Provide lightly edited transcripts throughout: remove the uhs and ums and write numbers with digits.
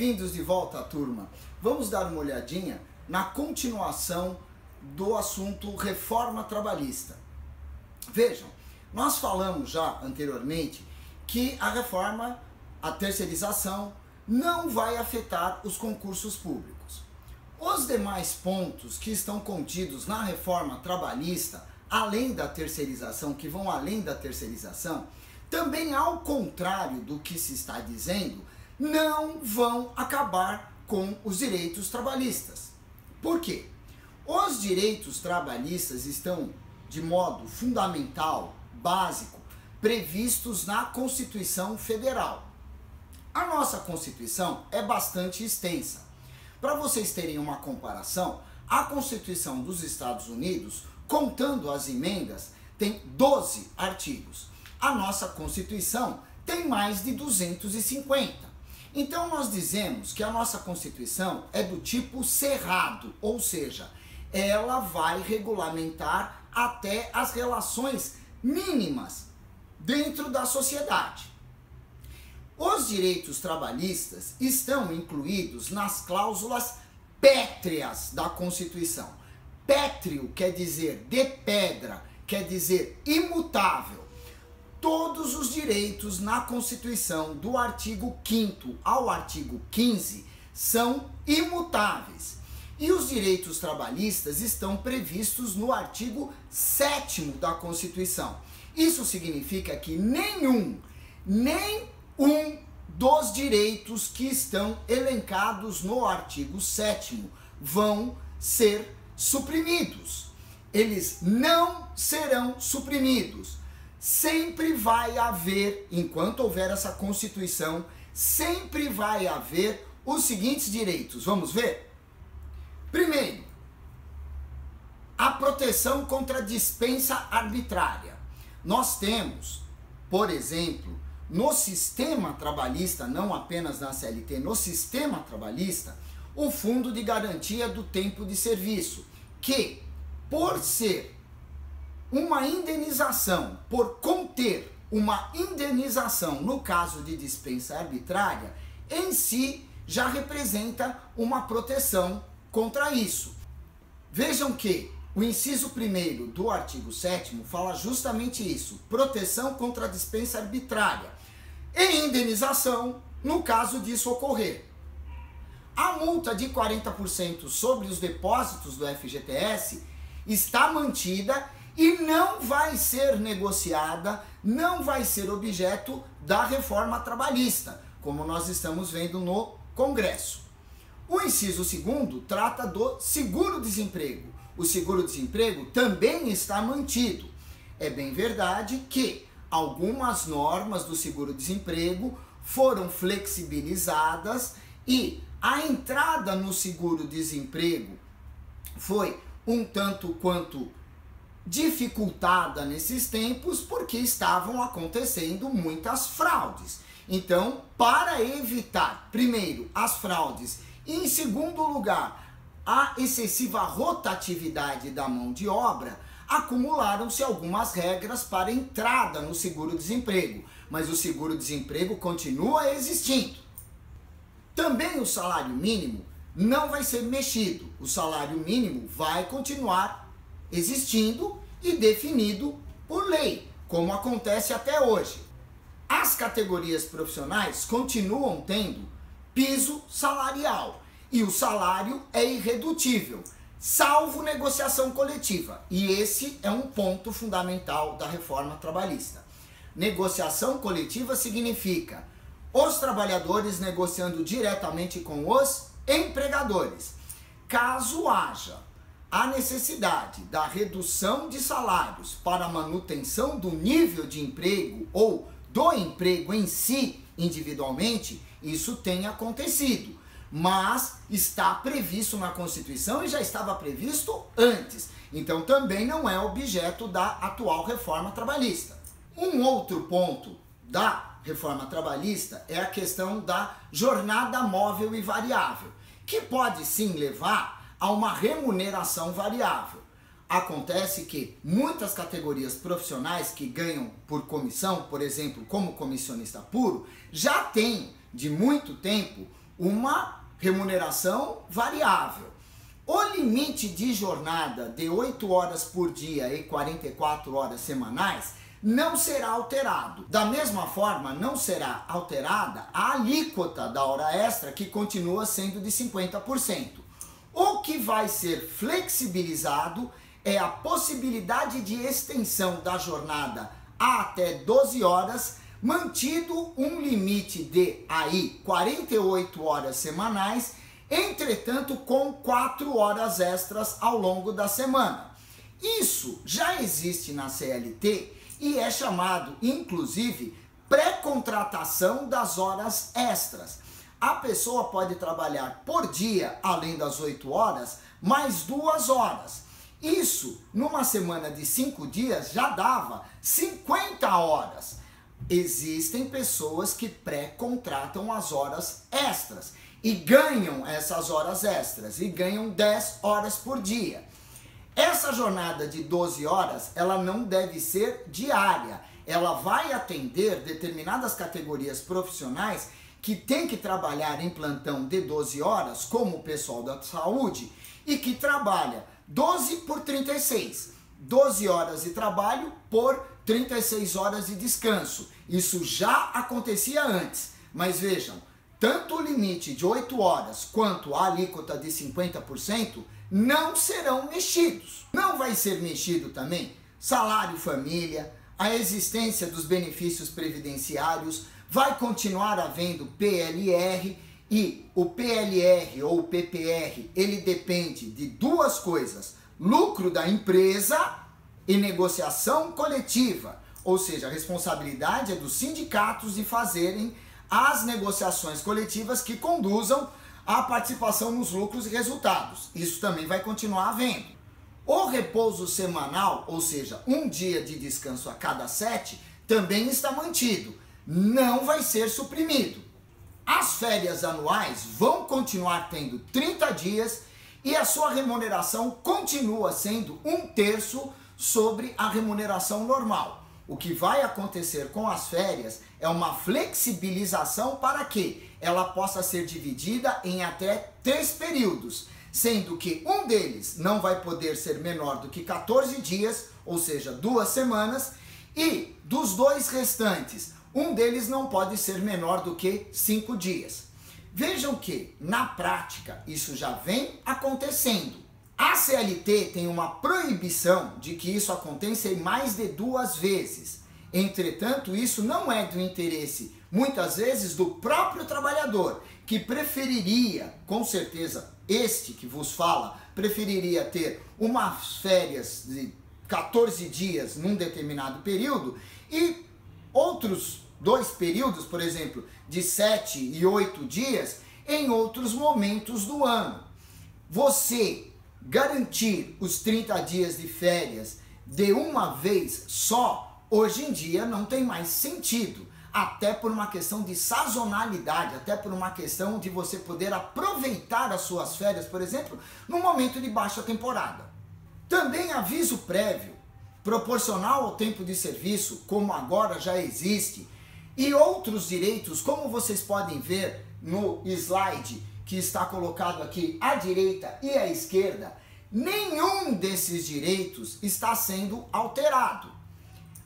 Bem-vindos de volta, turma. Vamos dar uma olhadinha na continuação do assunto reforma trabalhista. Vejam, nós falamos já anteriormente que a reforma, a terceirização, não vai afetar os concursos públicos. Os demais pontos que estão contidos na reforma trabalhista, além da terceirização, que vão além da terceirização, também ao contrário do que se está dizendo, não vão acabar com os direitos trabalhistas. Por quê? Os direitos trabalhistas estão, de modo fundamental, básico, previstos na Constituição Federal. A nossa Constituição é bastante extensa. Para vocês terem uma comparação, a Constituição dos Estados Unidos, contando as emendas, tem 12 artigos. A nossa Constituição tem mais de 250. Então nós dizemos que a nossa Constituição é do tipo cerrado, ou seja, ela vai regulamentar até as relações mínimas dentro da sociedade. Os direitos trabalhistas estão incluídos nas cláusulas pétreas da Constituição. Pétreo quer dizer de pedra, quer dizer imutável. Todos os direitos na Constituição, do artigo 5º ao artigo 15, são imutáveis. E os direitos trabalhistas estão previstos no artigo 7º da Constituição. Isso significa que nenhum dos direitos que estão elencados no artigo 7º vão ser suprimidos. Eles não serão suprimidos. Sempre vai haver, enquanto houver essa Constituição, sempre vai haver os seguintes direitos. Vamos ver? Primeiro, a proteção contra a dispensa arbitrária. Nós temos, por exemplo, no sistema trabalhista, não apenas na CLT, no sistema trabalhista, o Fundo de Garantia do Tempo de Serviço, que, por ser uma indenização, por conter uma indenização no caso de dispensa arbitrária, em si já representa uma proteção contra isso. Vejam que o inciso 1º do artigo 7º fala justamente isso, proteção contra a dispensa arbitrária e indenização no caso disso ocorrer. A multa de 40% sobre os depósitos do FGTS está mantida e não vai ser negociada, não vai ser objeto da reforma trabalhista, como nós estamos vendo no Congresso. O inciso 2º trata do seguro-desemprego. O seguro-desemprego também está mantido. É bem verdade que algumas normas do seguro-desemprego foram flexibilizadas e a entrada no seguro-desemprego foi um tanto quanto dificultada nesses tempos porque estavam acontecendo muitas fraudes. Então, para evitar, primeiro, as fraudes e, em segundo lugar, a excessiva rotatividade da mão de obra, acumularam-se algumas regras para entrada no seguro-desemprego, mas o seguro-desemprego continua existindo. Também o salário mínimo não vai ser mexido, o salário mínimo vai continuar existindo e definido por lei, como acontece até hoje. As categorias profissionais continuam tendo piso salarial e o salário é irredutível, salvo negociação coletiva. E esse é um ponto fundamental da reforma trabalhista. Negociação coletiva significa os trabalhadores negociando diretamente com os empregadores. Caso haja a necessidade da redução de salários para a manutenção do nível de emprego ou do emprego em si, individualmente, isso tem acontecido, mas está previsto na Constituição e já estava previsto antes, então também não é objeto da atual reforma trabalhista. Um outro ponto da reforma trabalhista é a questão da jornada móvel e variável, que pode sim levar a uma remuneração variável. Acontece que muitas categorias profissionais que ganham por comissão, por exemplo, como comissionista puro, já têm de muito tempo uma remuneração variável. O limite de jornada de 8 horas por dia e 44 horas semanais não será alterado. Da mesma forma, não será alterada a alíquota da hora extra, que continua sendo de 50%. O que vai ser flexibilizado é a possibilidade de extensão da jornada a até 12 horas, mantido um limite de aí 48 horas semanais, entretanto com 4 horas extras ao longo da semana. Isso já existe na CLT e é chamado, inclusive, pré-contratação das horas extras. A pessoa pode trabalhar por dia, além das 8 horas, mais 2 horas. Isso, numa semana de 5 dias, já dava 50 horas. Existem pessoas que pré-contratam as horas extras e ganham essas horas extras e ganham 10 horas por dia. Essa jornada de 12 horas, ela não deve ser diária. Ela vai atender determinadas categorias profissionais que tem que trabalhar em plantão de 12 horas, como o pessoal da saúde, e que trabalha 12 por 36. 12 horas de trabalho por 36 horas de descanso. Isso já acontecia antes, mas vejam, tanto o limite de 8 horas quanto a alíquota de 50% não serão mexidos. Não vai ser mexido também salário família, a existência dos benefícios previdenciários, vai continuar havendo PLR, e o PLR ou o PPR, ele depende de duas coisas: lucro da empresa e negociação coletiva, ou seja, a responsabilidade é dos sindicatos de fazerem as negociações coletivas que conduzam à participação nos lucros e resultados. Isso também vai continuar havendo. O repouso semanal, ou seja, um dia de descanso a cada 7, também está mantido, não vai ser suprimido. As férias anuais vão continuar tendo 30 dias e a sua remuneração continua sendo 1/3 sobre a remuneração normal. O que vai acontecer com as férias é uma flexibilização para que ela possa ser dividida em até 3 períodos, sendo que um deles não vai poder ser menor do que 14 dias, ou seja, 2 semanas, e dos 2 restantes, um deles não pode ser menor do que 5 dias. Vejam que, na prática, isso já vem acontecendo. A CLT tem uma proibição de que isso aconteça em mais de 2 vezes. Entretanto, isso não é do interesse, muitas vezes, do próprio trabalhador, que preferiria, com certeza, este que vos fala, preferiria ter umas férias de 14 dias num determinado período e outros 2 períodos, por exemplo, de 7 e 8 dias, em outros momentos do ano. Você garantir os 30 dias de férias de uma vez só, hoje em dia não tem mais sentido. Até por uma questão de sazonalidade, até por uma questão de você poder aproveitar as suas férias, por exemplo, no momento de baixa temporada. Também aviso prévio, proporcional ao tempo de serviço, como agora já existe, e outros direitos, como vocês podem ver no slide que está colocado aqui à direita e à esquerda, nenhum desses direitos está sendo alterado.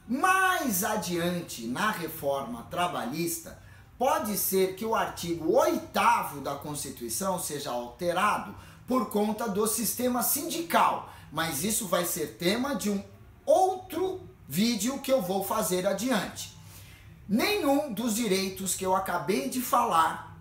Mais adiante, na reforma trabalhista, pode ser que o artigo 8º da Constituição seja alterado por conta do sistema sindical, mas isso vai ser tema de um outro vídeo que eu vou fazer adiante. Nenhum dos direitos que eu acabei de falar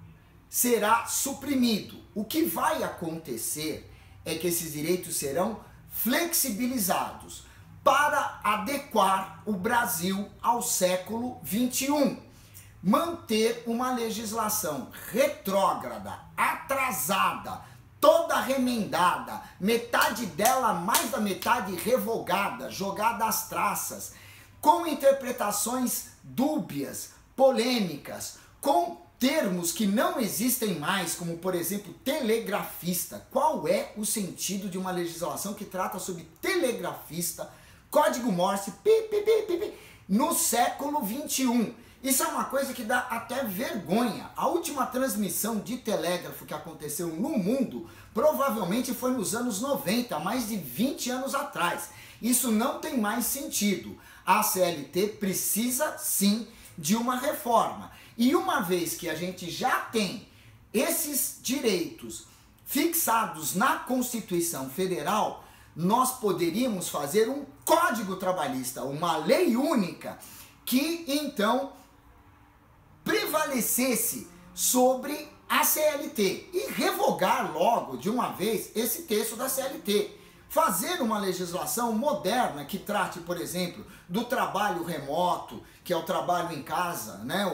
será suprimido. O que vai acontecer é que esses direitos serão flexibilizados para adequar o Brasil ao século XXI. Manter uma legislação retrógrada, atrasada, toda remendada, metade dela, mais da metade revogada, jogada às traças, com interpretações dúbias, polêmicas, com termos que não existem mais, como por exemplo telegrafista. Qual é o sentido de uma legislação que trata sobre telegrafista, código Morse, no século XXI? Isso é uma coisa que dá até vergonha. A última transmissão de telégrafo que aconteceu no mundo provavelmente foi nos anos 90, mais de 20 anos atrás. Isso não tem mais sentido. A CLT precisa sim de uma reforma. E uma vez que a gente já tem esses direitos fixados na Constituição Federal, nós poderíamos fazer um código trabalhista, uma lei única, que então prevalecesse sobre a CLT e revogar logo de uma vez esse texto da CLT. Fazer uma legislação moderna que trate, por exemplo, do trabalho remoto, que é o trabalho em casa, né?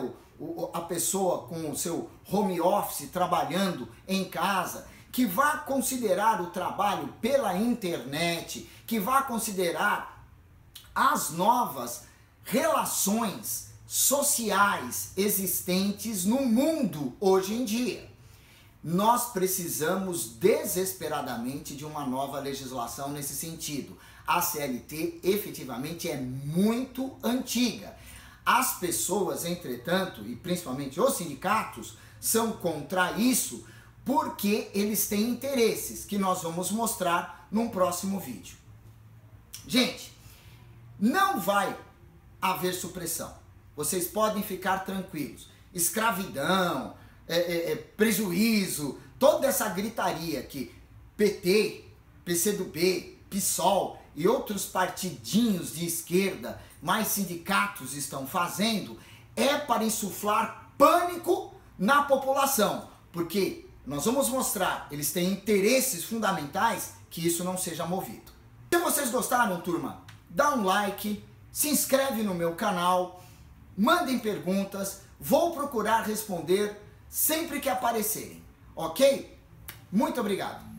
A pessoa com o seu home office trabalhando em casa, que vá considerar o trabalho pela internet, que vá considerar as novas relações sociais existentes no mundo hoje em dia. Nós precisamos desesperadamente de uma nova legislação nesse sentido. A CLT efetivamente é muito antiga. As pessoas, entretanto, e principalmente os sindicatos, são contra isso porque eles têm interesses que nós vamos mostrar num próximo vídeo. Gente, não vai haver supressão. Vocês podem ficar tranquilos. Escravidão, prejuízo, toda essa gritaria que PT, PCdoB, PSOL e outros partidinhos de esquerda, mais sindicatos estão fazendo, é para insuflar pânico na população. Porque nós vamos mostrar, eles têm interesses fundamentais que isso não seja movido. Se vocês gostaram, turma, dá um like, se inscreve no meu canal, mandem perguntas, vou procurar responder sempre que aparecerem, ok? Muito obrigado!